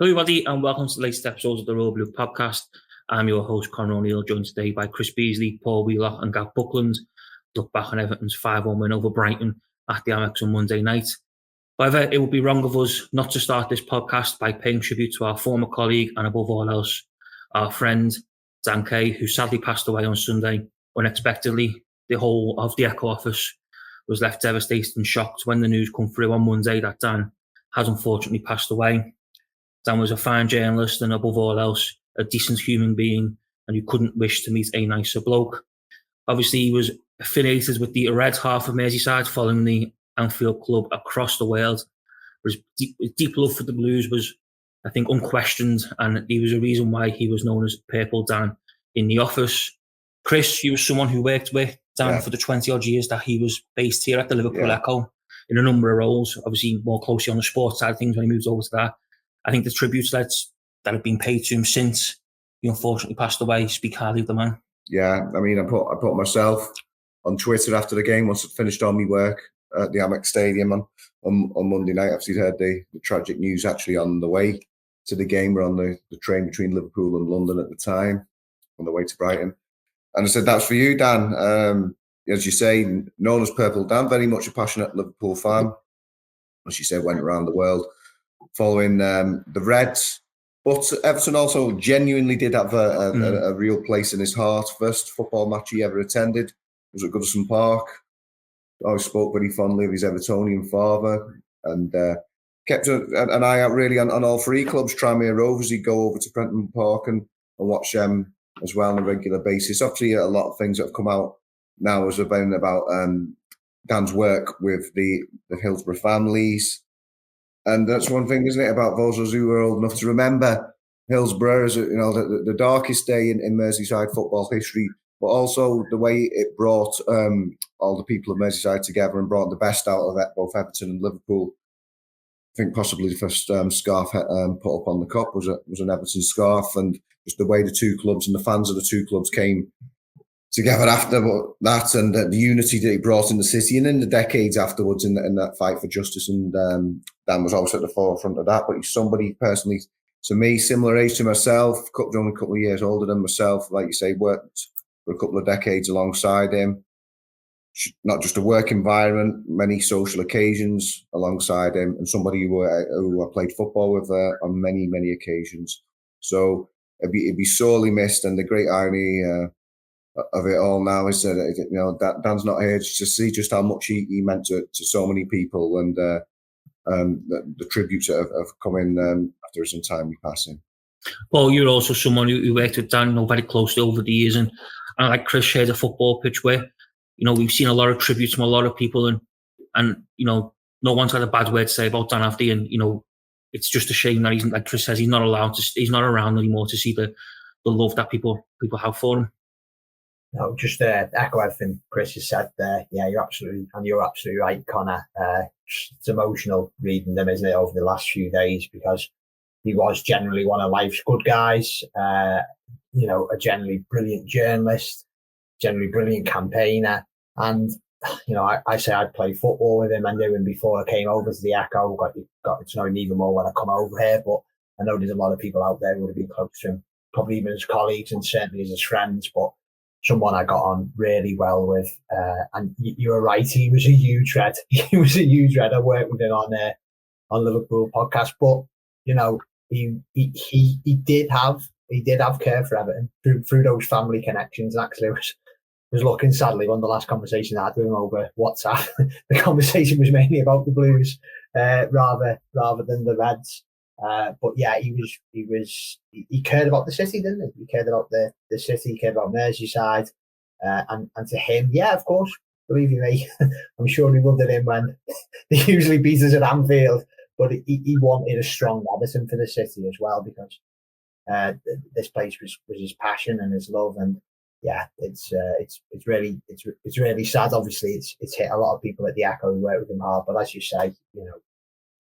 Hello everybody and welcome to the latest episode of the Royal Blue podcast. I'm your host Conor O'Neill, joined today by Chris Beesley, Paul Wheelock and Gavin Buckland. Look back on Everton's 5-1 win over Brighton at the Amex on Monday night. However, it would be wrong of us not to start this podcast by paying tribute to our former colleague and above all else, our friend Dan Kay, who sadly passed away on Sunday unexpectedly. The whole of the Echo office was left devastated and shocked when the news come through on Monday that Dan has unfortunately passed away. Dan was a fine journalist and above all else, a decent human being, and you couldn't wish to meet a nicer bloke. Obviously, he was affiliated with the red half of Merseyside following the Anfield club across the world. His deep love for the Blues was, I think, unquestioned, and he was a reason why he was known as Purple Dan in the office. Chris, you were someone who worked with Dan for the 20-odd years that he was based here at the Liverpool Echo in a number of roles, obviously more closely on the sports side of things when he moved over to that. I think the tributes that have been paid to him since he unfortunately passed away speak highly of the man. Yeah, I mean, I put myself on Twitter after the game once I'd finished all my work at the Amex Stadium on Monday night. I've heard the tragic news actually on the way to the game. We're on the train between Liverpool and London at the time, on the way to Brighton. And I said, that's for you, Dan. As you say, known as Purple Dan, very much a passionate Liverpool fan. As you said, went around the world following the Reds. But Everton also genuinely did have a real place in his heart. First football match he ever attended was at Goodison Park. Always spoke very fondly of his Evertonian father and kept an eye out really on all three clubs. Tranmere Rovers, he'd go over to Prenton Park and watch them as well on a regular basis. Obviously, a lot of things that have come out now has been about Dan's work with the Hillsborough families. And that's one thing, isn't it, about those of us who are old enough to remember Hillsborough as the darkest day in Merseyside football history, but also the way it brought all the people of Merseyside together and brought the best out of both Everton and Liverpool. I think possibly the first scarf put up on the cup was an Everton scarf, and just the way the two clubs and the fans of the two clubs came together after that, and the unity that he brought in the city and in the decades afterwards in that fight for justice. And Dan was also at the forefront of that. But he's somebody personally, to me, similar age to myself, only a couple of years older than myself. Like you say, worked for a couple of decades alongside him. Not just a work environment, many social occasions alongside him, and somebody who I played football with on many, many occasions. So it'd be sorely missed. And the great irony of it all now is that Dan's not here to see just how much he meant to so many people, and the tributes that have come in after his untimely passing. Well, you're also someone who worked with Dan very closely over the years, and like Chris shared a football pitch where we've seen a lot of tributes from a lot of people, and no one's had a bad word to say about Dan after, and it's just a shame that he's, like Chris says, he's not around anymore to see the love that people have for him. No, just echo everything Chris has said there. Yeah, you're absolutely right, Connor. It's emotional reading them, isn't it, over the last few days, because he was generally one of life's good guys. A generally brilliant journalist, generally brilliant campaigner, and I say I'd played football with him. I knew him before I came over to the Echo. Got to know him even more when I come over here. But I know there's a lot of people out there who would have been close to him, probably even as colleagues and certainly as his friends. But someone I got on really well with, and you were right. He was a huge red. He was a huge red. I worked with him on Liverpool podcast, but he did have care for Everton through those family connections. And actually, was looking sadly one of the last conversations I had with him over WhatsApp. The conversation was mainly about the Blues rather than the Reds. But yeah, he cared about the city, didn't he? He cared about the city, he cared about Merseyside. And to him, yeah, of course, believe you me, I'm sure he loved it in when they usually beat us at Anfield. But he wanted a strong Everton for the city as well, because this place was his passion and his love. And yeah, it's really sad. Obviously, it's hit a lot of people at the Echo who work with him hard. But as you say,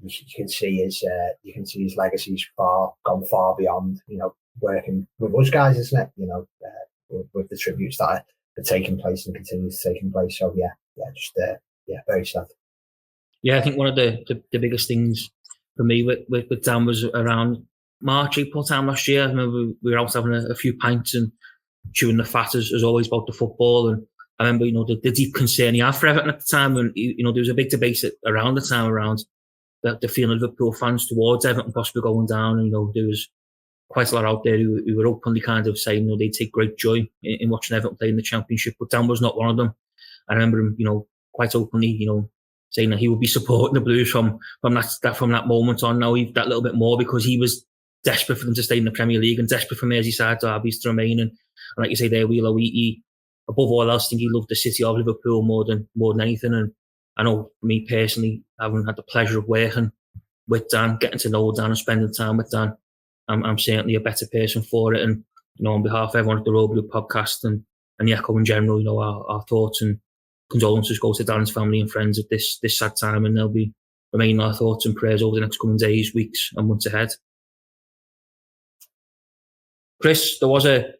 you can see his legacy's gone far beyond working with us guys, isn't it? With the tributes that are taking place and continue to taking place. So very sad. Yeah, I think one of the biggest things for me with Dan was around March, April time last year. I remember we were out having a few pints and chewing the fat as always about the football. And I remember, the deep concern he had for Everton at the time. And, there was a big debate around the time around the feeling of Liverpool fans towards Everton possibly going down. And, there was quite a lot out there who were openly kind of saying, they take great joy in watching Everton play in the Championship. But Dan was not one of them. I remember him, quite openly, saying that he would be supporting the Blues from that moment on. Now that little bit more, because he was desperate for them to stay in the Premier League and desperate for Merseyside derbies to remain. And like you say there, Wheelo, he above all else, I think he loved the city of Liverpool more than anything. And I know for me personally, having had the pleasure of working with Dan, getting to know Dan and spending time with Dan, I'm certainly a better person for it. And on behalf of everyone at the Road Blue podcast and the Echo in general, our thoughts and condolences go to Dan's family and friends at this sad time, and they'll be remaining our thoughts and prayers over the next coming days, weeks and months ahead. Chris, there was a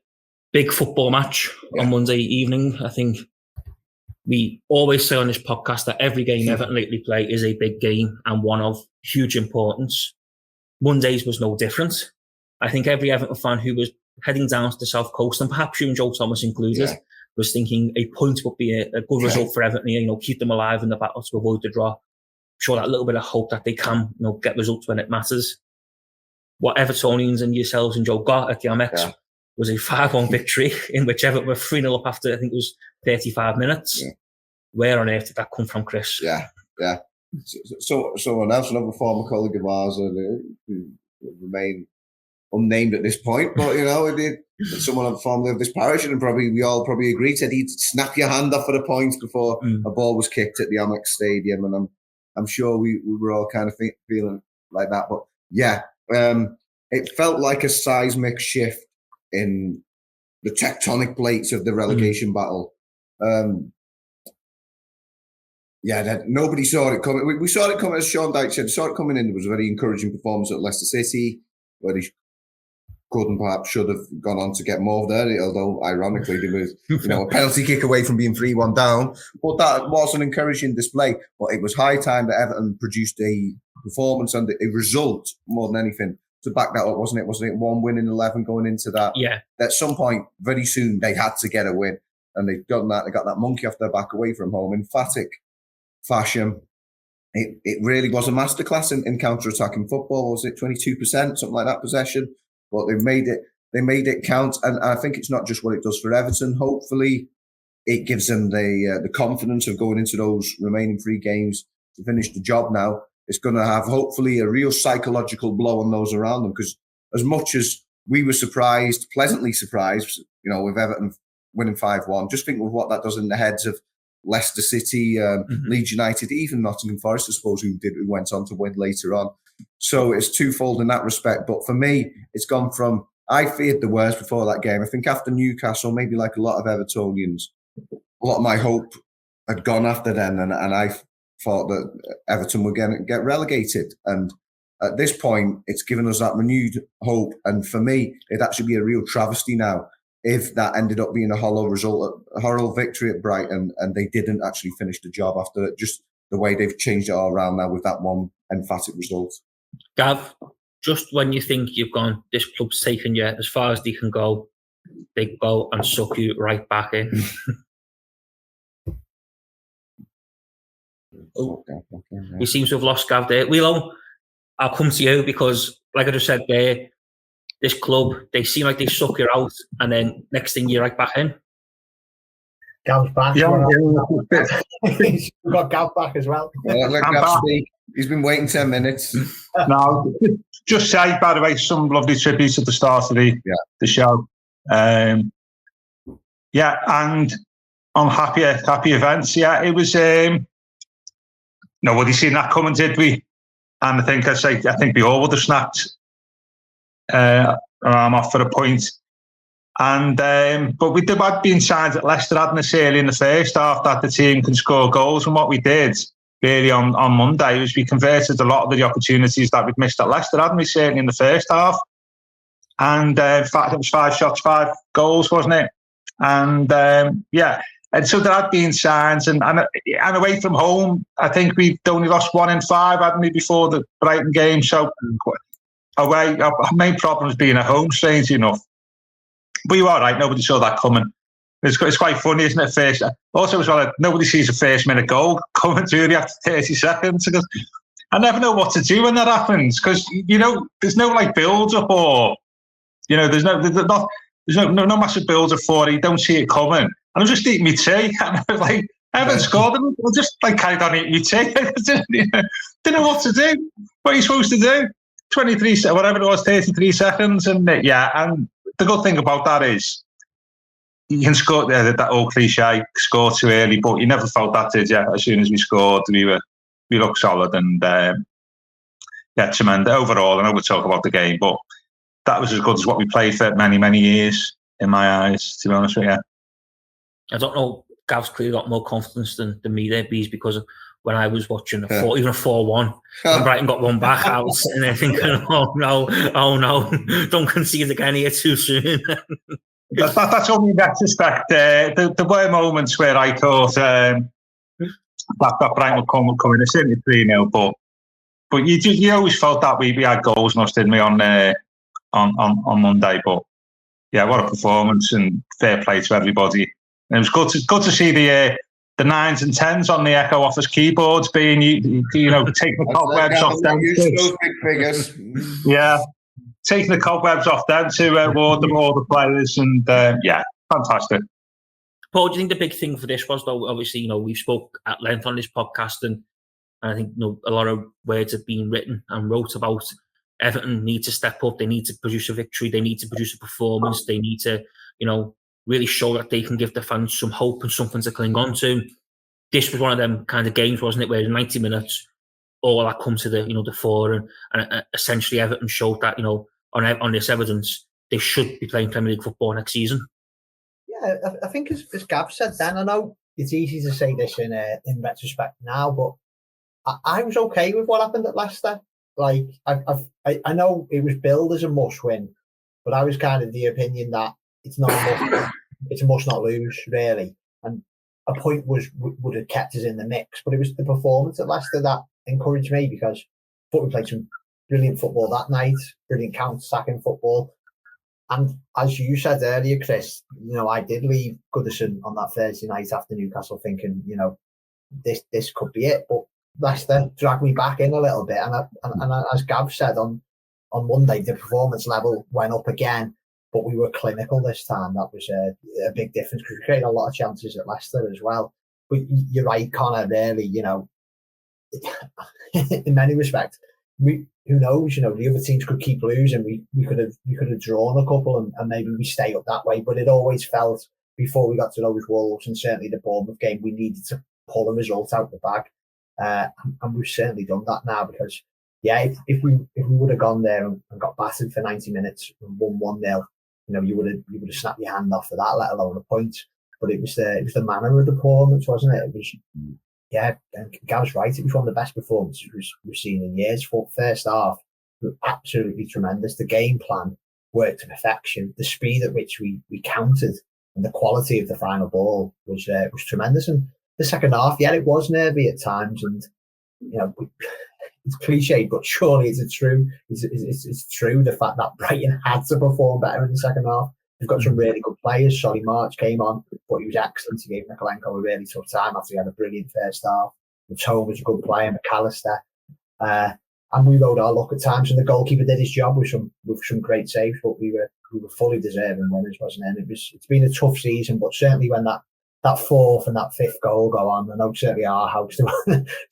big football match on Monday evening. I think we always say on this podcast that every game Everton lately play is a big game and one of huge importance. Monday's was no different. I think every Everton fan who was heading down to the South Coast, and perhaps you and Joe Thomas included, was thinking a point would be a good result for Everton, keep them alive in the battle to avoid the draw. Show that little bit of hope that they can, get results when it matters. What Evertonians and yourselves and Joe got at the Amex was a 5-1 victory in which Everton were 3-0 up after, I think it was 35 minutes. Yeah. Where on earth did that come from, Chris? Yeah. Someone else, another former colleague of ours, who remain unnamed at this point, but someone formerly of this parish, and we all agree, said he'd snap your hand off for the points before a ball was kicked at the Amex Stadium, and I'm sure we were all kind of feeling like that. But it felt like a seismic shift in the tectonic plates of the relegation battle. That nobody saw it coming. We saw it coming, as Sean Dyche said, saw it coming in. There was a very encouraging performance at Leicester City, where he should have gone on to get more there, although ironically there was a penalty kick away from being 3-1 down. But that was an encouraging display. But it was high time that Everton produced a performance and a result more than anything to back that up, wasn't it? Wasn't it 1 win in 11 going into that? Yeah. At some point, very soon, they had to get a win, and they've done that. They got that monkey off their back away from home, emphatic fashion. It really was a masterclass in counter-attacking football. Was it 22%, something like that, possession? But they made it count, and I think it's not just what it does for Everton. Hopefully, it gives them the confidence of going into those remaining 3 games to finish the job. Now it's going to have hopefully a real psychological blow on those around them, because as much as we were pleasantly surprised, with Everton winning 5-1, just think of what that does in the heads of Leicester City, Leeds United, even Nottingham Forest, I suppose, who went on to win later on. So it's twofold in that respect. But for me, it's gone from, I feared the worst before that game. I think after Newcastle, maybe like a lot of Evertonians, a lot of my hope had gone after then, and I thought that Everton were going to get relegated. And at this point, it's given us that renewed hope. And for me, it'd actually be a real travesty now if that ended up being a hollow result, a hollow victory at Brighton, and they didn't actually finish the job after just the way they've changed it all around now with that one emphatic result. Gav, just when you think you've gone, this club's taken you as far as they can go, they go and suck you right back in. We seem to have lost Gav there. Wheelo, I'll come to you because, like I just said there, this club, they seem like they suck you out, and then next thing you're right back in. Gav's back. We've got Gav back as well. Let Gav speak. He's been waiting 10 minutes. No, just say, by the way, some lovely tributes at the start of the show. And on happy events. Yeah, it was. Nobody seen that coming, did we? And I think we all would have snapped our arm off for a point. And but we had been signs at Leicester, hadn't us, early in the first half, that the team can score goals. And what we did really on Monday was we converted a lot of the opportunities that we'd missed at Leicester, hadn't we, certainly in the first half. And in fact, it was 5 shots, 5 goals, wasn't it? And and so there had been signs, and away from home, I think we'd only lost 1 in 5, hadn't we, before the Brighton game. So away. Our main problem is being at home, strangely enough. But you're all right. Nobody saw that coming. It's quite funny, isn't it? First, also as well, nobody sees a first-minute goal coming through after 30 seconds. Because I never know what to do when that happens. Because there's no like build-up or there's no massive build-up for it. You don't see it coming. And I'm just eating my tea. And I was like, I haven't scored. I'll just like carried on eating my tea. Didn't know what to do. What are you supposed to do? 23, whatever it was, 33 seconds, and and the good thing about that is you can score that old cliche, score too early, but you never felt that, did you? As soon as we scored, we looked solid and tremendous overall. I know we'll talk about the game, but that was as good as what we played for many, many years in my eyes, to be honest with you. I don't know, Gav's clearly got more confidence than me there, Bees, because when I was watching even a 4-1, when Brighton got one back, I was sitting there thinking, oh no, don't concede again here too soon. That's only in retrospect. There were moments where I thought that Brighton would come in, certainly 3-0, but you always felt that we had goals in us, didn't we, on Monday? But yeah, what a performance, and fair play to everybody. And it was good to see the 9s and 10s on the Echo Office keyboards being, taking the cobwebs off them. Those big figures. Yeah, taking the cobwebs off them to reward them, all the players, and fantastic. Paul, do you think the big thing for this was, though, obviously, we spoke at length on this podcast, and I think a lot of words have been written and wrote about Everton need to step up, they need to produce a victory, they need to produce a performance, they need to, really show that they can give the fans some hope and something to cling on to. This was one of them kind of games, wasn't it, where in 90 minutes, all that comes to the fore, and essentially Everton showed that, on this evidence, they should be playing Premier League football next season. Yeah, I think as Gav said then, I know it's easy to say this in retrospect now, but I was okay with what happened at Leicester. Like, I know it was billed as a must-win, but I was kind of the opinion that it's not it's a must not lose, really. And a point would have kept us in the mix, but it was the performance at Leicester that encouraged me, because I thought we played some brilliant football that night, brilliant counter-attacking football. And as you said earlier, Chris, I did leave Goodison on that Thursday night after Newcastle thinking, this could be it. But Leicester dragged me back in a little bit. And as Gav said, on Monday, the performance level went up again, but we were clinical this time. That was a big difference, because we created a lot of chances at Leicester as well. But you're right, Connor, really, in many respects, who knows, the other teams could keep losing. We could have drawn a couple and maybe we stay up that way. But it always felt, before we got to those Wolves, and certainly the Bournemouth game, we needed to pull a result out of the bag. And we've certainly done that now, because, if we would have gone there and got battered for 90 minutes and won 1-0, you would have snapped your hand off for that, let alone a point. But it was the manner of the performance, wasn't it? It was, and Gav's right. It was one of the best performances we've seen in years. For first half, was absolutely tremendous. The game plan worked to perfection. The speed at which we countered and the quality of the final ball was tremendous. And the second half, it was nervy at times, and it's cliche, but surely it's true. It's true, the fact that Brighton had to perform better in the second half. We've got some really good players. Solly March came on, but he was excellent. He gave Mikalenko a really tough time after he had a brilliant first half. Matone was a good player, McAllister. And we rode our luck at times, and the goalkeeper did his job with some great saves, but we were fully deserving winners, wasn't it? And it's been a tough season, but certainly when that fourth and that fifth goal go on, I know certainly our house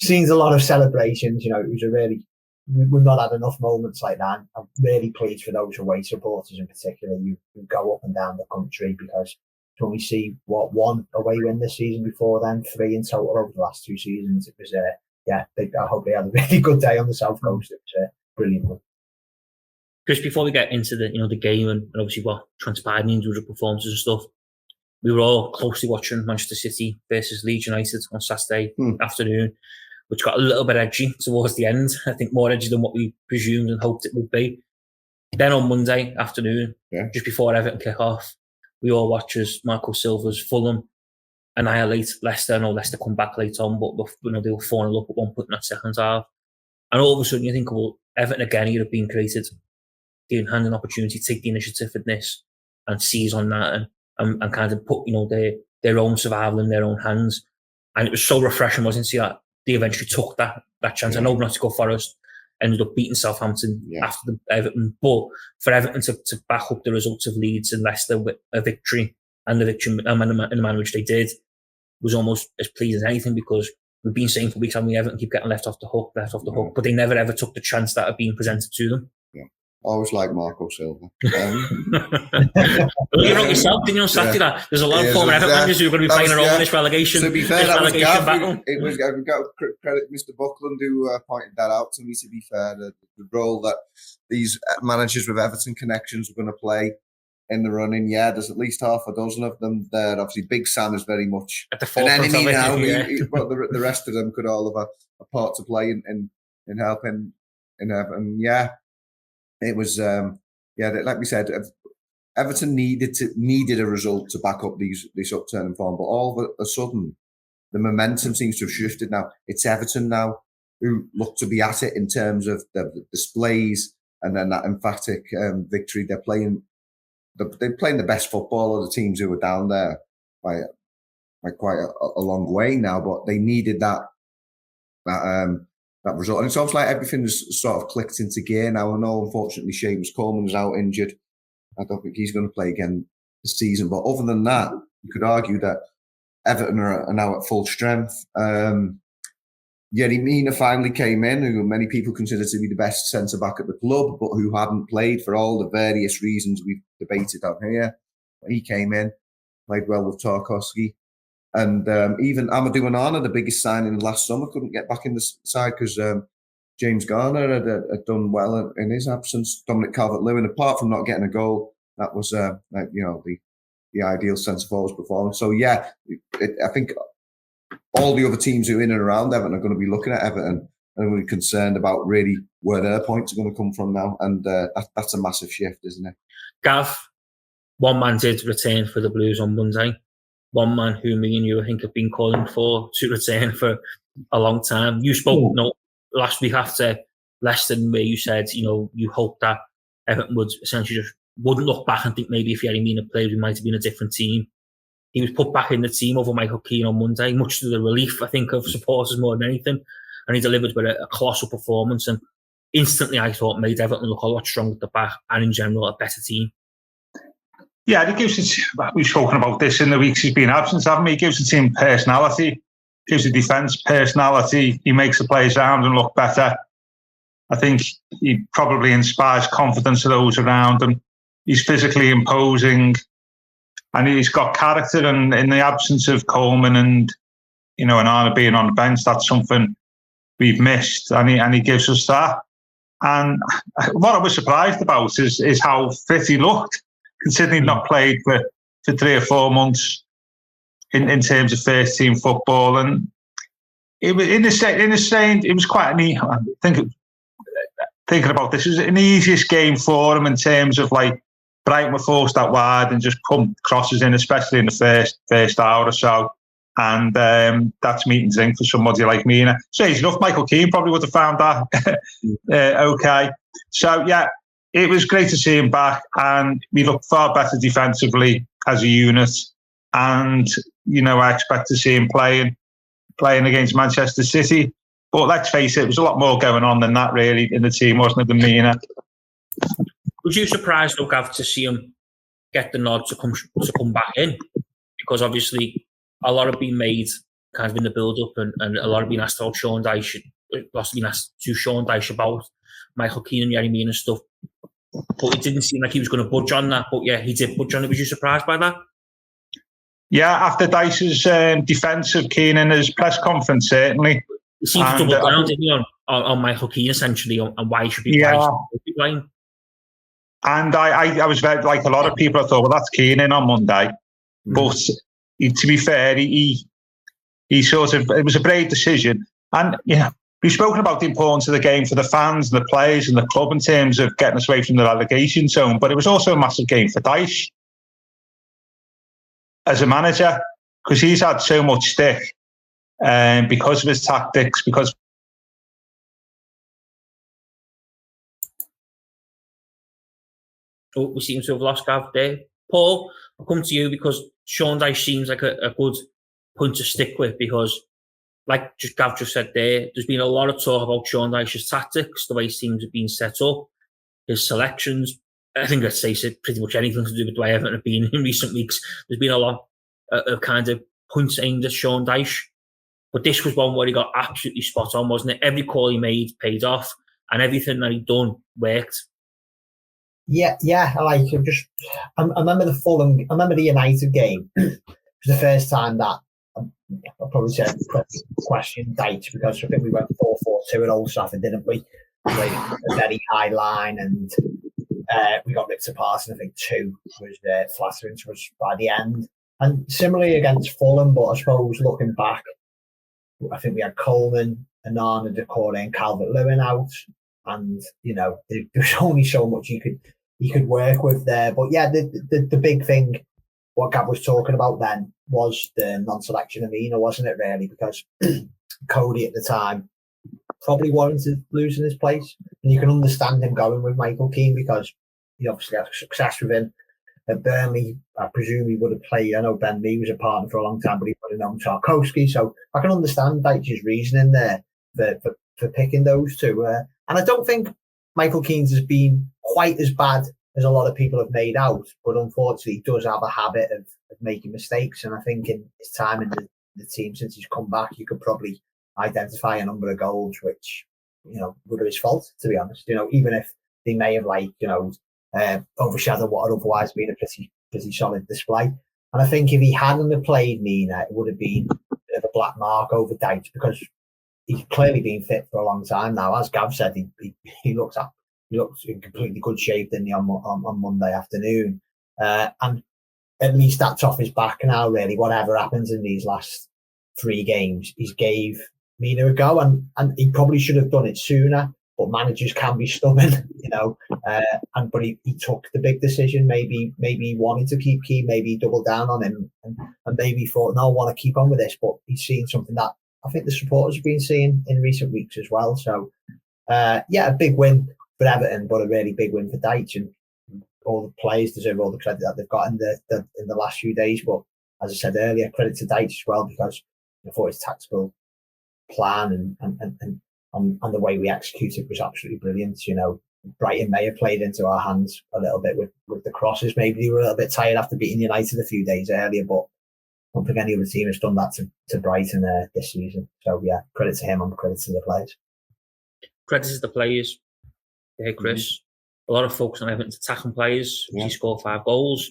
seen a lot of celebrations. It was we've not had enough moments like that. I'm really pleased for those away supporters in particular. You go up and down the country, because when we see one away win this season, before then 3 in total over the last 2 seasons, it was I hope they had a really good day on the South Coast. It was a brilliant one. Just before we get into the game and obviously what transpired in the individual performances and stuff, we were all closely watching Manchester City versus Leeds United on Saturday afternoon, which got a little bit edgy towards the end. I think more edgy than what we presumed and hoped it would be. Then on Monday afternoon, just before Everton kick off, we all watched as Marco Silva's Fulham annihilate Leicester. I know Leicester come back late on, but they were 4-0 up at one point in that second half. And all of a sudden you think, well, Everton again would have been created giving hand an opportunity to take the initiative in this and seize on that and kind of put, their own survival in their own hands. And it was so refreshing, wasn't it, that they eventually took that chance. I know not to go Forest, ended up beating Southampton after the Everton, but for Everton to back up the results of Leeds and Leicester with a victory, and the victory in the manner which they did, was almost as pleasing as anything, because we've been saying for weeks, haven't we, Everton keep getting left off the hook, but they never ever took the chance that had been presented to them. Yeah. I always like Marco Silva. You wrote yourself, didn't you, on Saturday? That there's a lot of former Everton managers who are going to be playing a role in this relegation. To be fair, that was battle. It was. I've got to credit Mr. Buckland who pointed that out to me. To be fair, the role that these managers with Everton connections were going to play in the running. Yeah, there's at least half a dozen of them there. Obviously, Big Sam is very much at the forefront an enemy now. But the rest of them could all have a part to play in helping in Everton. Yeah, it was. Like we said, Everton needed a result to back up this upturn in form, but all of a sudden, the momentum seems to have shifted now. It's Everton now who look to be at it in terms of the displays and then that emphatic victory. They're playing the best football of the teams who were down there by quite a long way now, but they needed that result. And it's almost like everything's sort of clicked into gear now. I know, unfortunately, Seamus Coleman is out injured. I don't think he's going to play again this season. But other than that, you could argue that Everton are now at full strength. Yerry Mina finally came in, who many people consider to be the best centre-back at the club, but who hadn't played for all the various reasons we've debated on here. He came in, played well with Tarkowski. And even Amadou Onana, the biggest signing last summer, couldn't get back in the side because James Garner had done well in his absence. Dominic Calvert-Lewin, apart from not getting a goal, that was the ideal centre-forward's performance. So yeah, I think all the other teams who are in and around Everton are going to be looking at Everton and really concerned about really where their points are going to come from now. And that's a massive shift, isn't it? Gav, one man did return for the Blues on Monday. One man who me and you, I think, have been calling for to return for a long time. You spoke last week after Leicester, where you said, you hope that Everton would essentially just wouldn't look back and think maybe if Yerry Mina played, we might have been a different team. He was put back in the team over Michael Keane on Monday, much to the relief, I think, of supporters more than anything. And he delivered with a colossal performance. And instantly, I thought, made Everton look a lot stronger at the back and, in general, a better team. Yeah, it gives we've spoken about this in the weeks he's been absent, haven't we? He gives the team personality, gives the defence personality. He makes the players around them look better. I think he probably inspires confidence to those around him. He's physically imposing, and he's got character. And in the absence of Coleman and Onana being on the bench, that's something we've missed, and he gives us that. And what I was surprised about is how fit he looked, considering he'd not played for 3 or 4 months in terms of first team football. And it was it was quite an easy. Thinking about this, it was an easiest game for him in terms of Brighton were forced out wide and just pumped crosses in, especially in the first hour or so. And that's meat and drink for somebody like Mina. Strange enough, Michael Keane probably would have found that okay. So yeah, it was great to see him back, and we looked far better defensively as a unit. And I expect to see him playing against Manchester City. But let's face it, there was a lot more going on than that really in the team, wasn't it, than Mina? Was you surprised, though, Gav, to see him get the nod to come back in? Because obviously a lot have been made kind of in the build-up, and a lot have been asked about Sean Dyche. Lots have been asked to Sean Dyche about Michael Keane and Yerry Mina and stuff. But it didn't seem like he was going to budge on that. But yeah, he did budge on it. Was you surprised by that? Yeah, after Dyche's defence of Keane in his press conference, certainly. He seemed to double down, didn't he, on Michael Keane, essentially, on why he should be playing. And I was very, like a lot of people, I thought, well, that's Keane in on Monday. But to be fair, he sort of, it was a brave decision. And, we've spoken about the importance of the game for the fans and the players and the club in terms of getting us away from the relegation zone. But it was also a massive game for Dyche as a manager, because he's had so much stick because of his tactics, because we seem to have lost Gav there. Paul, I'll come to you because Sean Dyche seems like a good point to stick with because, like Gav just said there's been a lot of talk about Sean Dyche's tactics, the way teams have been set up, his selections. I think I'd say pretty much anything to do with the way Everton have been in recent weeks. There's been a lot of kind of points aimed at Sean Dyche. But this was one where he got absolutely spot on, wasn't it? Every call he made paid off, and everything that he'd done worked. Yeah. I remember the United game. It was the first time that I probably said question Dyche because I think we went 4-4-2 at Old Trafford, didn't we? We played a very high line and we got ripped apart, and I think 2 was flattering to us by the end. And similarly against Fulham, but I suppose looking back, I think we had Coleman, Anana, Doucoure, and Calvert-Lewin out, and there was only so much you could work with there. But yeah, the big thing, what Gav was talking about then, was the non-selection of Mina, wasn't it? Really, because Cody at the time probably warranted losing his place, and you can understand him going with Michael Keane because he obviously had success with him. At Burnley, I presume he would have played. I know Ben Mee was a partner for a long time, but he would have known Tarkowski. So I can understand Dyche's reasoning there for picking those two. And I don't think Michael Keane's has been quite as bad as a lot of people have made out, but unfortunately he does have a habit of making mistakes. And I think in his time in the team since he's come back, you could probably identify a number of goals which, were his fault, to be honest. Even if they may have overshadow what had otherwise been a pretty solid display. And I think if he hadn't have played Mina, it would have been a bit of a black mark over Dyche because he's clearly been fit for a long time now. As Gav said, he looks in completely good shape, didn't he, on Monday afternoon. And at least that's off his back now, really. Whatever happens in these last 3 games, he's gave Mina a go, and he probably should have done it sooner. But managers can be stubborn, but he took the big decision. Maybe he wanted to keep Keane, maybe he doubled down on him, and maybe he thought, no, I want to keep on with this. But he's seen something that I think the supporters have been seeing in recent weeks as well. So, a big win for Everton, but a really big win for Dyche, and all the players deserve all the credit that they've got in the last few days. But as I said earlier, credit to Dyche as well because I thought his tactical plan and the way we executed was absolutely brilliant. Brighton may have played into our hands a little bit with the crosses. Maybe they were a little bit tired after beating United a few days earlier, but I don't think any other team has done that to Brighton this season. So yeah, credit to him and credit to the players. Credit to the players. Yeah, Chris. A lot of focus on Everton's attacking players. Yeah. He scored 5 goals,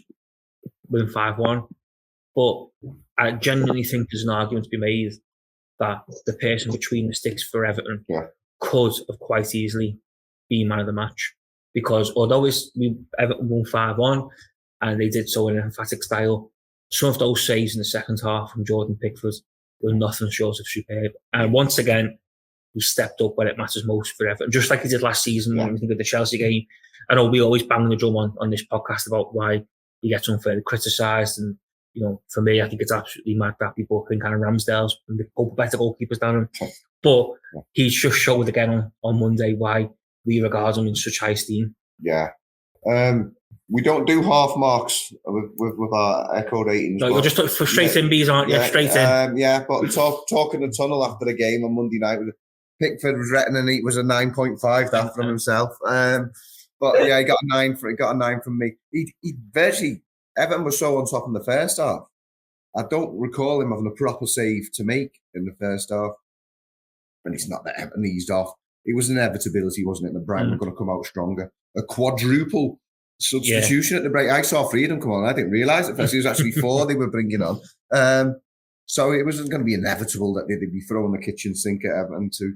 win 5-1. But I genuinely think there's an argument to be made that the person between the sticks for Everton could have quite easily been man of the match. Because although Everton won 5-1 and they did so in an emphatic style, some of those saves in the second half from Jordan Pickford were nothing short of superb. And once again, he stepped up when it matters most for Everton, just like he did last season when we think of the Chelsea game. I know we always bang the drum on this podcast about why he gets unfairly criticised, and for me, I think it's absolutely mad that people think kind of Ramsdale's and they put better goalkeepers down him. But he just showed again on Monday why we regard him in such high esteem. Yeah. We don't do half marks with our Echo ratings. No, you're just for straight in bees, aren't you? Straight in. But talking the tunnel after the game on Monday night, Pickford was reckoning it was a 9.5 that from himself. But he got a 9 from me. He virtually, Everton was so on top in the first half. I don't recall him having a proper save to make in the first half. And it's not that Everton eased off. It was an inevitability, wasn't it? The Brighton were going to come out stronger. A quadruple substitution at the break. I saw Freedom come on. I didn't realise at first it was actually 4 they were bringing on. So it wasn't going to be inevitable that they'd be throwing the kitchen sink at Everton to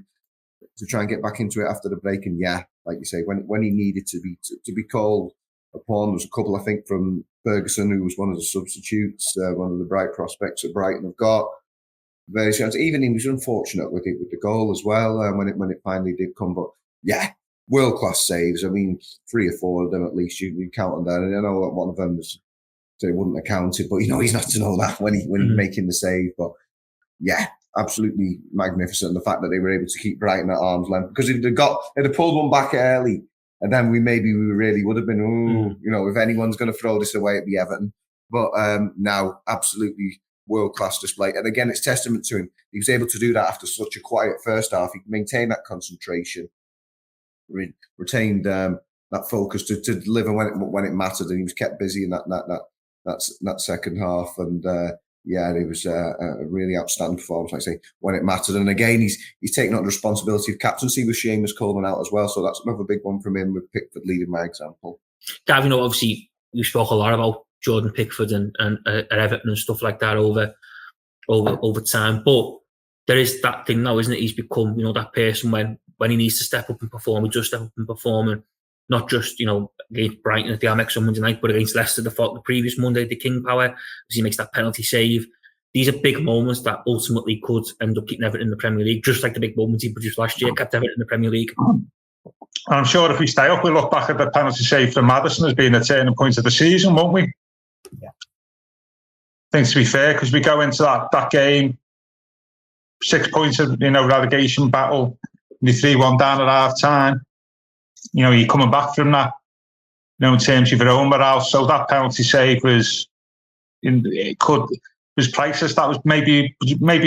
try and get back into it after the break. And like you say, when he needed to be called upon, there was a couple, I think, from Ferguson, who was one of the substitutes, one of the bright prospects that Brighton have got. Very chance. Even he was unfortunate with the goal as well when it finally did come. But world class saves. I mean, 3 or 4 of them at least you count on that. And I know that one of them they wouldn't have counted, but he's not to know that when he's making the save. But absolutely magnificent. The fact that they were able to keep Brighton at arm's length, because if they'd pulled one back early And then we really would have been, if anyone's going to throw this away, it'd be Everton. But now, absolutely world-class display. And again, it's testament to him. He was able to do that after such a quiet first half. He maintained that concentration, retained that focus to deliver when it mattered, and he was kept busy in that second half. And it was a really outstanding performance, like I say, when it mattered. And again, he's taken on the responsibility of captaincy with Seamus Coleman out as well. So that's another big one from him, with Pickford leading by example. Gavin, obviously, you spoke a lot about Jordan Pickford and Everton and stuff like that over time. But there is that thing now, isn't it? He's become, that person when he needs to step up and perform, he does step up and perform, and not just, against Brighton at the Amex on Monday night, but against Leicester the previous Monday, the King Power, as he makes that penalty save. These are big moments that ultimately could end up keeping Everton in the Premier League, just like the big moments he produced last year kept Everton in the Premier League. I'm sure if we stay up, we'll look back at the penalty save from Maddison as being a turning point of the season, won't we? Yeah. I think, to be fair, because we go into that game, 6 points of relegation battle, only 3-1 down at half time. You're coming back from that, in terms of your own morale. So that penalty save was priceless. That was maybe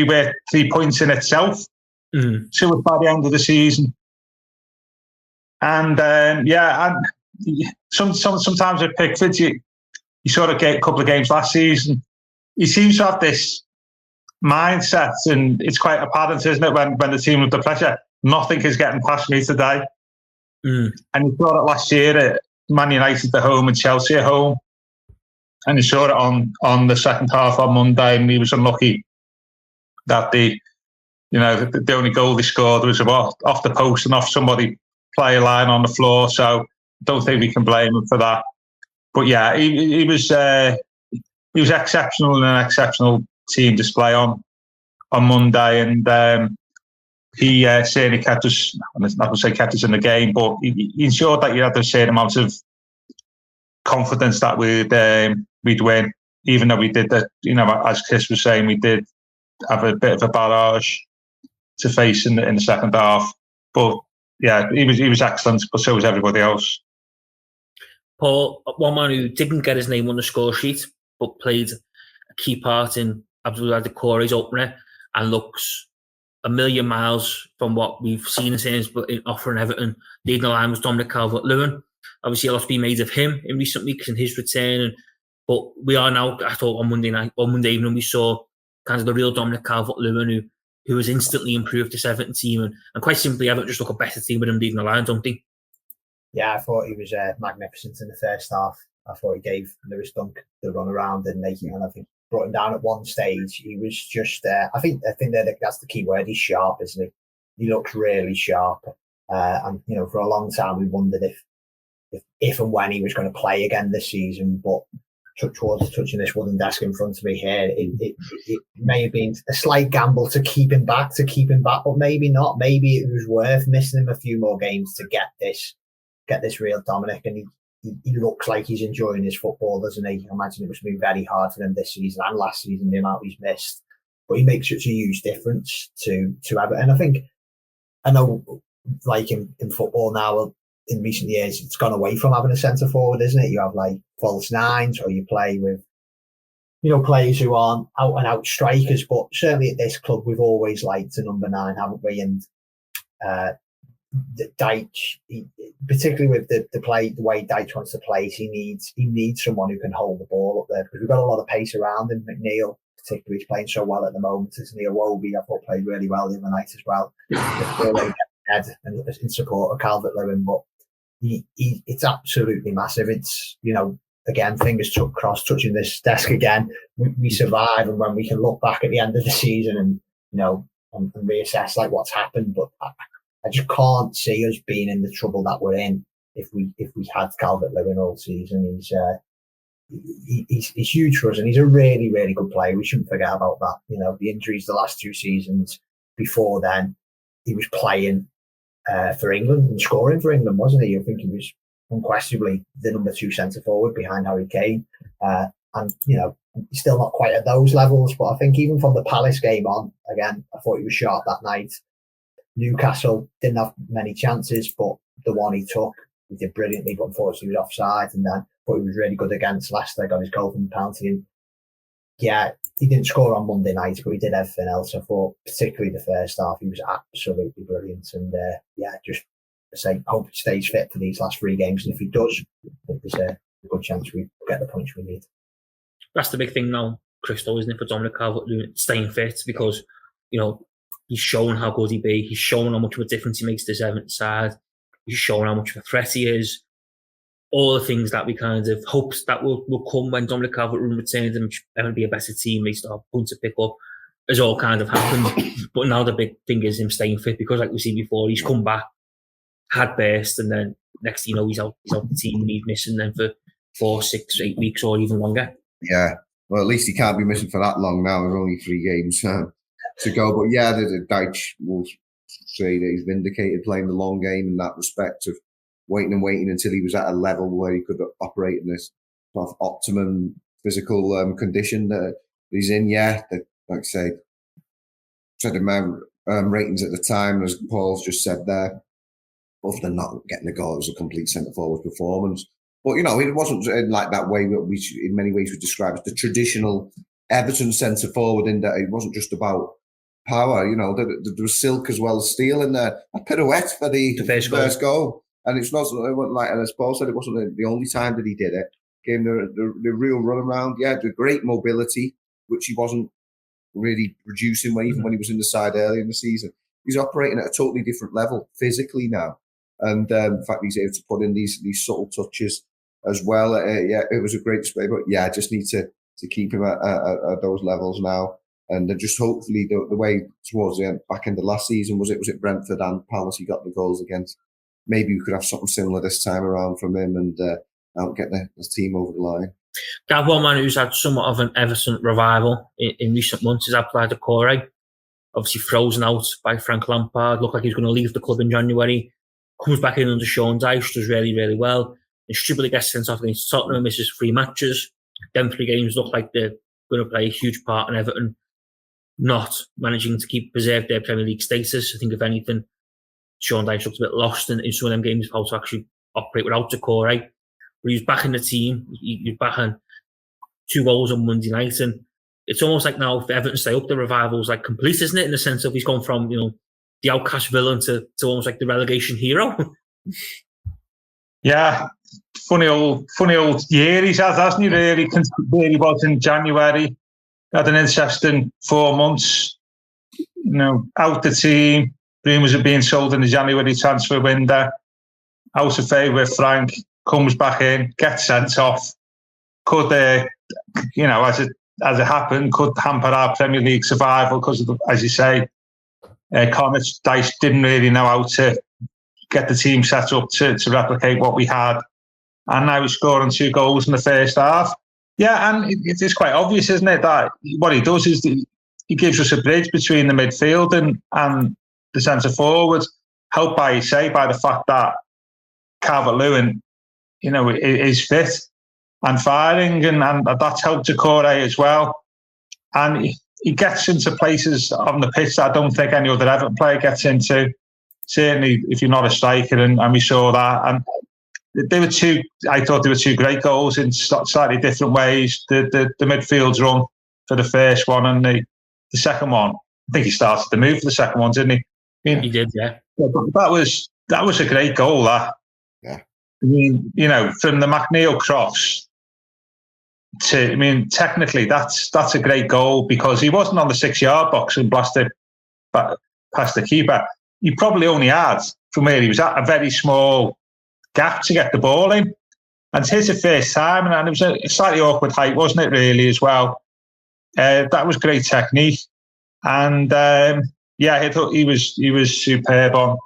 worth 3 points in itself to us by the end of the season. And sometimes with Pickford, you sort of get a couple of games last season. He seems to have this mindset, and it's quite apparent, isn't it, when the team under pressure, nothing is getting past me today. And he saw it last year at Man United at home and Chelsea at home, and he saw it on the second half on Monday, and he was unlucky that the only goal they scored was off the post and off somebody player line on the floor. So I don't think we can blame him for that. But yeah, he was exceptional in an exceptional team display on Monday, and he certainly kept us. I'm not going to say kept us in the game, but he ensured that you had a certain amount of confidence that we'd win, even though we did that. As Chris was saying, we did have a bit of a barrage to face in the second half. But yeah, he was excellent, but so was everybody else. Paul, one man who didn't get his name on the score sheet, but played a key part in Abdoulaye Doucoure's opener, and looks a million miles from what we've seen in terms of offering Everton. Leading the line was Dominic Calvert-Lewin. Obviously, a lot's been made of him in recent weeks and his return. But we are now, I thought on Monday evening, we saw kind of the real Dominic Calvert-Lewin who has instantly improved this Everton team. And quite simply, Everton just look a better team with him leading the line, don't they? Yeah, I thought he was magnificent in the first half. I thought he gave Lewis Dunk the run around, and I think brought him down at one stage. He was just I think that's the key word. He's sharp, isn't he? He looks really sharp. And for a long time we wondered if and when he was going to play again this season. But towards touching this wooden desk in front of me here, it may have been a slight gamble to keep him back, but maybe not. Maybe it was worth missing him a few more games to get this real Dominic. And he looks like he's enjoying his football, doesn't he? I imagine it must have been very hard for him this season and last season, the amount he's missed. But he makes such a huge difference to Everton. I know, like in football now, in recent years, it's gone away from having a centre forward, isn't it? You have like false nines, or you play with, players who aren't out and out strikers. But certainly at this club, we've always liked a number 9, haven't we? And Dyche, particularly with the way Dyche wants to play, he needs someone who can hold the ball up there, because we've got a lot of pace around him. McNeil, particularly, he's playing so well at the moment. Isn't he? Iwobi, I thought, played really well the other night as well. In support of Calvert-Lewin, but it's absolutely massive. It's, again, fingers crossed, touching this desk again. We survive, and when we can look back at the end of the season and and reassess like what's happened. But I just can't see us being in the trouble that we're in if we had Calvert-Lewin all season. He's huge for us, and he's a really, really good player. We shouldn't forget about that. The injuries the last 2 seasons. Before then, he was playing for England and scoring for England, wasn't he? I think he was unquestionably the number 2 centre forward behind Harry Kane. And he's still not quite at those levels, but I think even from the Palace game on, again, I thought he was sharp that night. Newcastle didn't have many chances, but the one he took, he did brilliantly, but unfortunately he was offside. But he was really good against Leicester, got his goal from the penalty. And yeah, he didn't score on Monday night, but he did everything else. I thought, particularly the first half, he was absolutely brilliant. And just say, hope he stays fit for these last 3 games. And if he does, I think there's a good chance we get the points we need. That's the big thing now, Crystal, isn't it, for Dominic Calvert-Lewin, staying fit, because, you know, he's shown how good he be. He's shown how much of a difference he makes to this Everton side. He's shown how much of a threat he is. All the things that we kind of hoped that will come when Dominic Calvert-Lewin returns and Everton be a better team, they start points to pick up, has all kind of happened. But now the big thing is him staying fit, because like we've seen before, he's come back, had burst, and then next thing you know, he's out the team and he's missing then for 4, 6, 8 weeks or even longer. Yeah, well, at least he can't be missing for that long now. There's only 3 games to go. But yeah, the Dyche will say that he's vindicated playing the long game in that respect of waiting until he was at a level where he could operate in this sort of optimum physical condition that he's in. Yeah, like I say, said in ratings at the time, as Paul's just said there, other than not getting the goal, it was a complete centre-forward performance. But, you know, it wasn't in like that way that we, in many ways, we describe as the traditional Everton centre-forward, in that it wasn't just about power. You know, there was silk as well as steel in there. A pirouette for the first goal. And it's not, it wasn't like, and as Paul said, it wasn't the only time that he did it. Gave him the real run around. Yeah, the great mobility, which he wasn't really producing even when he was in the side early in the season. He's operating at a totally different level physically now. And the fact he's able to put in these subtle touches as well. It was a great display. But yeah, I just need to keep him at those levels now. And just hopefully the way towards the back end of last season, was it Brentford and Palace he got the goals against? Maybe we could have something similar this time around from him and get the team over the line. Gav, one man who's had somewhat of an Everton revival in recent months is Abdoulaye Doucoure. Obviously frozen out by Frank Lampard. Looked like he was going to leave the club in January. Comes back in under Sean Dyche, does really, really well. And stupidly gets sent off against Tottenham, misses 3 matches. Them 3 games look like they're going to play a huge part in Everton not managing to preserve their Premier League status. I think, if anything, Sean Dyche looked a bit lost in some of them games, how to actually operate without Doucoure. But he was back in the team. He was back on 2 goals on Monday night. And it's almost like now, if Everton stay up, the revival's like complete, isn't it? In the sense of he's gone from, you know, the outcast villain to almost like the relegation hero. Yeah, funny old year he's had, hasn't he? Really, where he was in January, had an interesting 4 months. You know, out the team. Rumours of being sold in the January transfer window. Out of favour with Frank, comes back in, gets sent off. Could, you know, as it happened, could hamper our Premier League survival because of, as you say, Dyche didn't really know how to get the team set up to replicate what we had. And now he's scoring 2 goals in the first half. Yeah, and it's quite obvious, isn't it, that what he does is he gives us a bridge between the midfield and the centre forward, helped by the fact that Calvert-Lewin, you know, is fit and firing, and that's helped Doucoure as well. And he gets into places on the pitch that I don't think any other Everton player gets into. Certainly, if you're not a striker, and we saw that. And I thought they were 2 great goals in slightly different ways. The midfield's run for the first one, and the second one, I think he started the move for the second one, didn't he? He did, yeah. That was a great goal, that. Yeah. I mean, you know, from the McNeil cross to, I mean, technically that's a great goal, because he wasn't on the 6-yard box and blasted past the keeper. He probably only had, from where he was at, a very small gap to get the ball in. And it's his first time, and it was a slightly awkward height, wasn't it, really, as well? That was great technique. And I thought he was superb on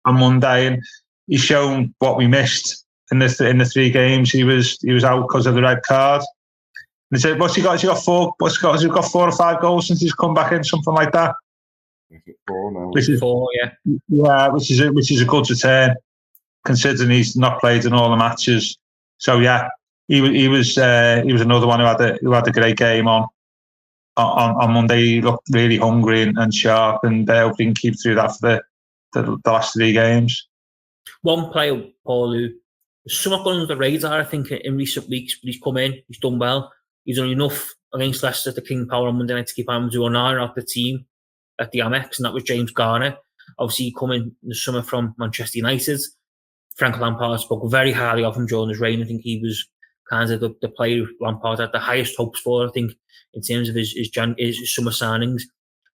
Monday, and he's shown what we missed in the 3 games. He was out because of the red card. And they said, what's he got? Has he got 4 or 5 goals since he's come back in, something like that? 4 now. Which is 4, yeah. Yeah, which is a good return, considering he's not played in all the matches. So yeah, he was another one who had a great game on Monday. He looked really hungry and sharp, and hopefully can keep through that for the last 3 games. One player, Paul, who somewhat gone under the radar, I think, in recent weeks, but he's come in, he's done well. He's done enough against Leicester at the King Power on Monday night to keep Amadou Onana off the team at the Amex, and that was James Garner. Obviously, he come in the summer from Manchester United. Frank Lampard spoke very highly of him during his reign. I think he was kind of the player Lampard had the highest hopes for, I think, in terms of his summer signings.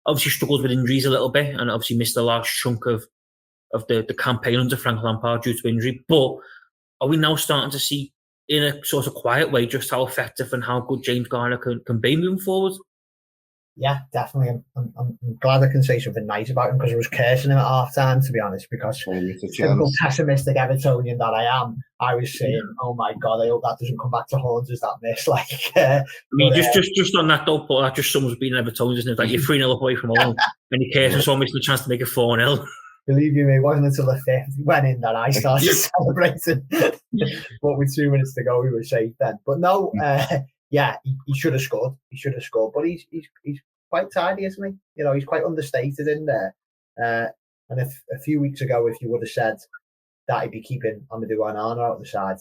Obviously struggled with injuries a little bit and obviously missed the last chunk of the campaign under Frank Lampard due to injury. But are we now starting to see, in a sort of quiet way, just how effective and how good James Garner can be moving forward? Yeah, definitely. I'm glad I can say something nice about him, because I was cursing him at half time, to be honest, because typical pessimistic Evertonian that I am, I was saying, oh my God, I hope that doesn't come back to haunt us, that miss. Just on that though, Paul, that just sums being an Evertonian, isn't it? Like you're 3-0 away from home and you curse us, almost the chance to make it 4-0. Believe you me, it wasn't until the 5th went in that I started celebrating. But with 2 minutes to go, we were safe then. But no, yeah, he should have scored. He should have scored. But he's quite tidy, isn't he? You know, he's quite understated in there. And if a few weeks ago, if you would have said that he'd be keeping Amadou Onana out the side,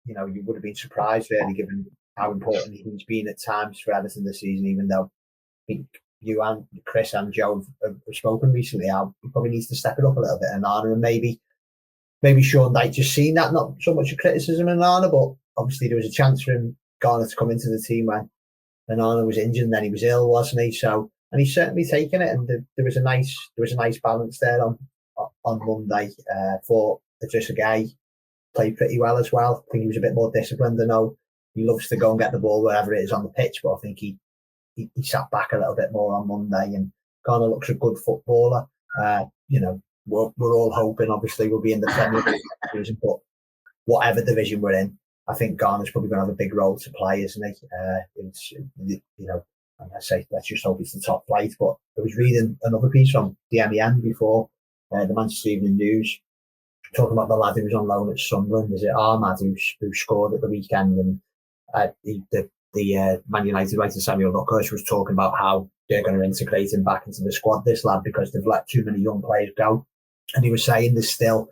you know, you would have been surprised, really, given how important he's been at times for Everton this season, even though I think you and Chris and Joe have spoken recently how he probably needs to step it up a little bit, Onana, and maybe Sean Dyche just seen that, not so much a criticism in Onana, but obviously there was a chance for him, Garner, to come into the team when Onana was injured and then he was ill, wasn't he? So, and he's certainly taken it, and there was a nice balance there on Monday. For Idrissa Gueye played pretty well as well. I think he was a bit more disciplined. I know he loves to go and get the ball wherever it is on the pitch, but I think he sat back a little bit more on Monday, and Garner looks a good footballer. You know, we're all hoping, obviously, we'll be in the Premier League division, but whatever division we're in, I think Garner's probably going to have a big role to play, isn't he? You know, and I say, let's just hope it's the top flight. But I was reading another piece from the MEN before, the Manchester Evening News, talking about the lad who was on loan at Sunderland. Is it Ahmad who scored at the weekend? And the Man United writer Samuel Doucoure was talking about how they're going to integrate him back into the squad, this lad, because they've let too many young players go. And he was saying there's still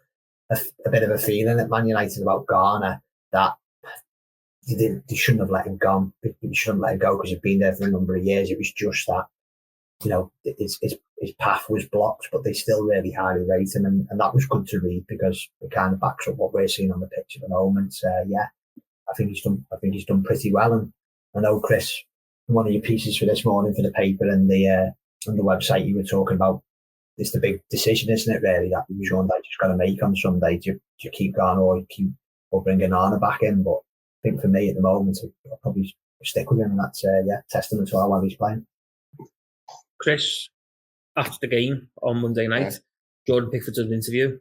a bit of a feeling at Man United about Garner that they shouldn't have let him go. They shouldn't let him go because he'd been there for a number of years. It was just that, you know, his path was blocked, but they still really highly rate him, and that was good to read, because it kind of backs up what we're seeing on the pitch at the moment. Yeah, I think he's done pretty well, and I know, Chris, one of your pieces for this morning for the paper and the website, you were talking about, it's the big decision, isn't it, really, that Sean Dyche just got to make on Sunday. Do you keep Garner or bring Onana back in? But I think for me at the moment, I'll probably stick with him, and that's testament to how well he's playing. Chris, after the game on Monday night, Jordan Pickford did an interview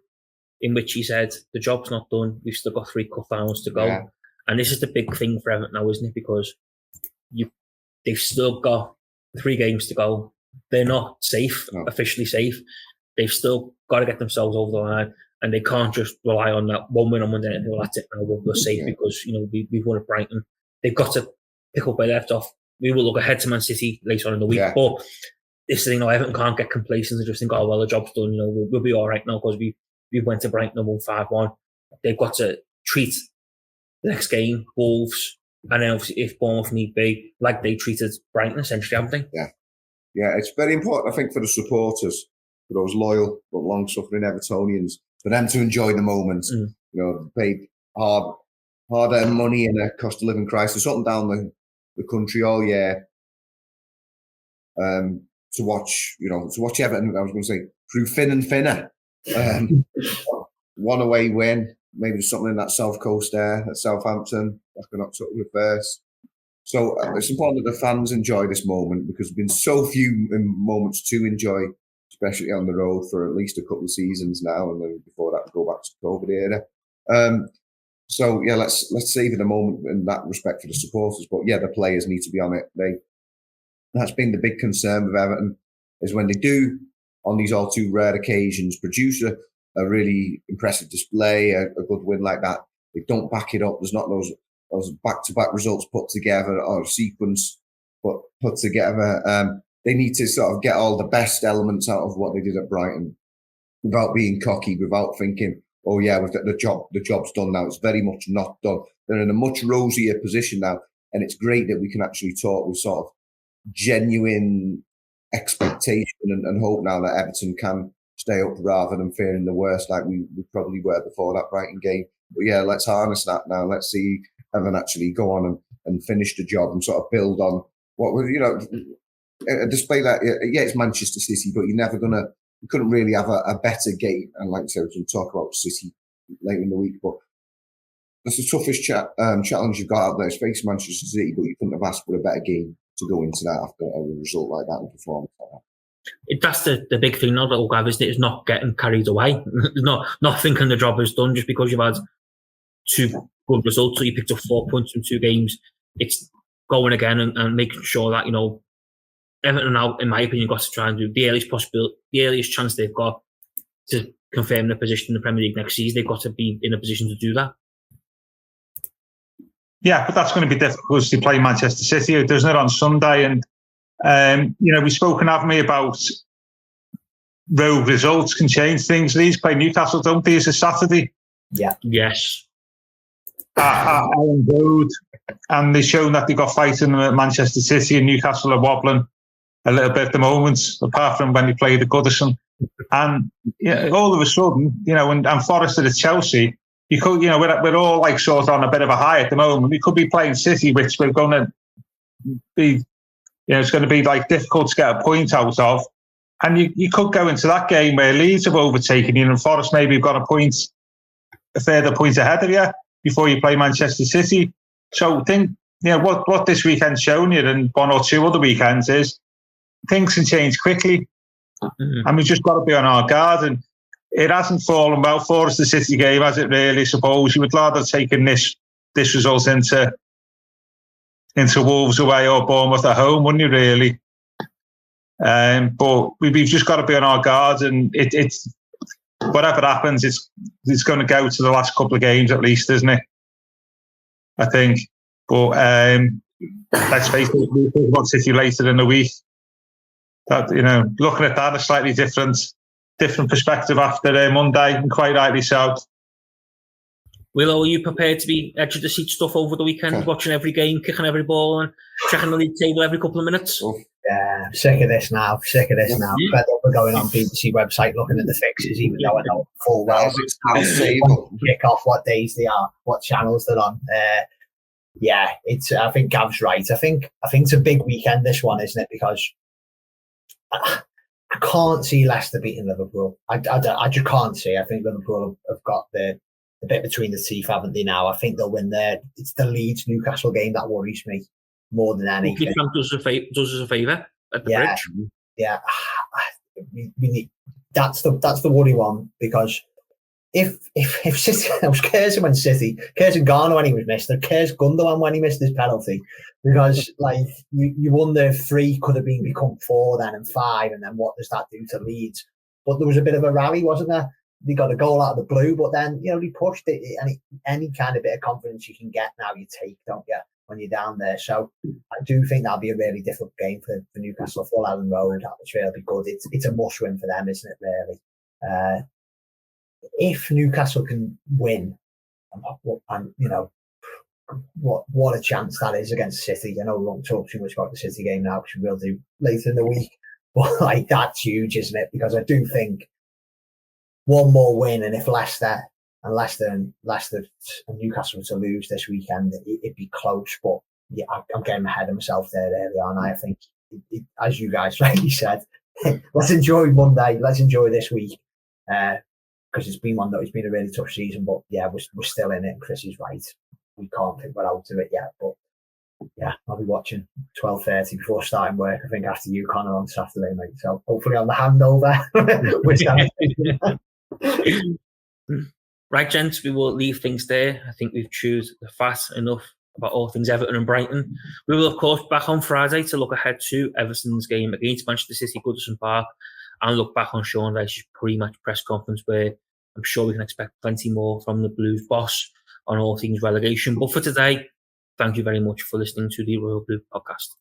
in which he said, the job's not done, we've still got 3 cup finals to go. Yeah. And this is the big thing for Everton now, isn't it? Because they've still got 3 games to go. They're not safe, officially safe. They've still got to get themselves over the line, and they can't just rely on that one win on Monday night and well, that's it, now we're safe because, you know, we've won at Brighton. They've got to pick up where they left off. We will look ahead to Man City later on in the week, but this thing, you know, Everton can't get complacent and just think, oh, well, the job's done, you know, we'll be all right now because we went to Brighton and won 5-1. They've got to treat the next game, Wolves, and then obviously if Bournemouth need be, like they treated Brighton essentially, haven't they? Yeah, it's very important, I think, for the supporters, for those loyal but long-suffering Evertonians, for them to enjoy the moment. You know, paid hard-earned money in a cost of living crisis up and down the country all year. To watch Everton, I was going to say, through thin and thinner. One away win, maybe there's something in that South Coast there at Southampton, back in October 1st. So it's important that the fans enjoy this moment, because there's been so few moments to enjoy, especially on the road, for at least a couple of seasons now, and then before that, go back to the COVID era. So yeah, let's savor the moment in that respect for the supporters. But yeah, the players need to be on it. That's been the big concern with Everton, is when they do, on these all too rare occasions, produce a really impressive display, a good win like that, they don't back it up. There's not those back-to-back results put together or a sequence put together. They need to sort of get all the best elements out of what they did at Brighton without being cocky, without thinking, oh yeah, the job's done now. It's very much not done. They're in a much rosier position now, and it's great that we can actually talk with sort of genuine expectation and hope now that Everton can stay up rather than fearing the worst like we probably were before that Brighton game. But yeah, let's harness that now. Let's see Everton actually go on and finish the job and sort of build on what was, a display that, yeah, it's Manchester City, but you couldn't really have a better game. And like I said, we'll talk about City later in the week, but that's the toughest challenge you've got out there. It's facing Manchester City, but you couldn't have asked for a better game to go into that after a result like that and performance like that. That's the big thing now that we'll have, isn't it? Is not getting carried away. not thinking the job is done just because you've had 2 good results, so you picked up 4 points from 2 games. It's going again and making sure that, Everton now, in my opinion, got to try and do the earliest chance they've got to confirm their position in the Premier League next season. They've got to be in a position to do that. Yeah, but that's going to be difficult to play Manchester City, doesn't it, on Sunday? And, we've spoken, haven't we, about rogue results can change things. Leeds play Newcastle, don't they? It's a Saturday. Yeah. Yes. At Ellen Road. And they've shown that they've got fighting at Manchester City, and Newcastle are wobbling a little bit at the moment, apart from when they played at Goodison. And all of a sudden, and Forest at Chelsea, you could, we're all like sort of on a bit of a high at the moment. We could be playing City, which we're going to be, it's going to be like difficult to get a point out of. And you could go into that game where Leeds have overtaken you and Forest maybe have got a further point ahead of you before you play Manchester City. So think, what this weekend's shown you and 1 or 2 other weekends is things can change quickly. Mm-hmm. And we've just got to be on our guard. And it hasn't fallen well for us, the City game, has it really? I suppose you would rather have taken this result into Wolves away or Bournemouth at home, wouldn't you, really? But we've just got to be on our guard, and it's whatever happens, it's going to go to the last couple of games at least, isn't it? I think. But let's face it, we'll talk about City later in the week. That, looking at that, a slightly different perspective after Monday, and quite rightly so. Willow, are you prepared to be edge of the seat stuff over the weekend, watching every game, kicking every ball, and checking the league table every couple of minutes? Yeah, I'm sick of this now. Fed up with going on BBC website looking at the fixes, even though I know full well kick off, what days they are, what channels they're on. I think Gav's right. I think it's a big weekend, this one, isn't it? Because I can't see Leicester beating Liverpool. I just can't see. I think Liverpool have got the bit between the teeth, haven't they, now? I think they'll win there. It's the Leeds-Newcastle game that worries me more than anything. Does us a favour at the bridge. Yeah. We need, that's the worry one, because if City, I was cursing when City, cursing Garner when he was missed, and cursed Gundogan when he missed his penalty, because like you wonder if 3 could have become 4 then and 5, and then what does that do to Leeds? But there was a bit of a rally, wasn't there? They got a goal out of the blue, but then they pushed it. Any kind of bit of confidence you can get now, you take, don't you, when you're down there? So I do think that'll be a really difficult game for Newcastle. Full Ellen Road atmosphere will be good. It's a must win for them, isn't it? Really. If Newcastle can win, and what a chance that is against City. I know we won't talk too much about the City game now, because we will do later in the week. But like, that's huge, isn't it? Because I do think one more win, and if Leicester and Newcastle were to lose this weekend, it'd be close. But yeah, I'm getting ahead of myself there early on. I think, as you guys rightly said, let's enjoy Monday. Let's enjoy this week, because it's been a really tough season. But yeah, we're still in it. And Chris is right. We can't think we're out of it yet. But yeah, I'll be watching 12:30 before starting work, I think, after you, Connor, on Saturday, mate. So hopefully on the handover. Right, gents, we will leave things there. I think we've chewed the fat enough about all things Everton and Brighton. We will, of course, be back on Friday to look ahead to Everton's game against Manchester City, Goodison Park, and look back on Sean Dyche's pre-match press conference, where I'm sure we can expect plenty more from the Blues boss on all things relegation. But for today, thank you very much for listening to the Royal Blue podcast.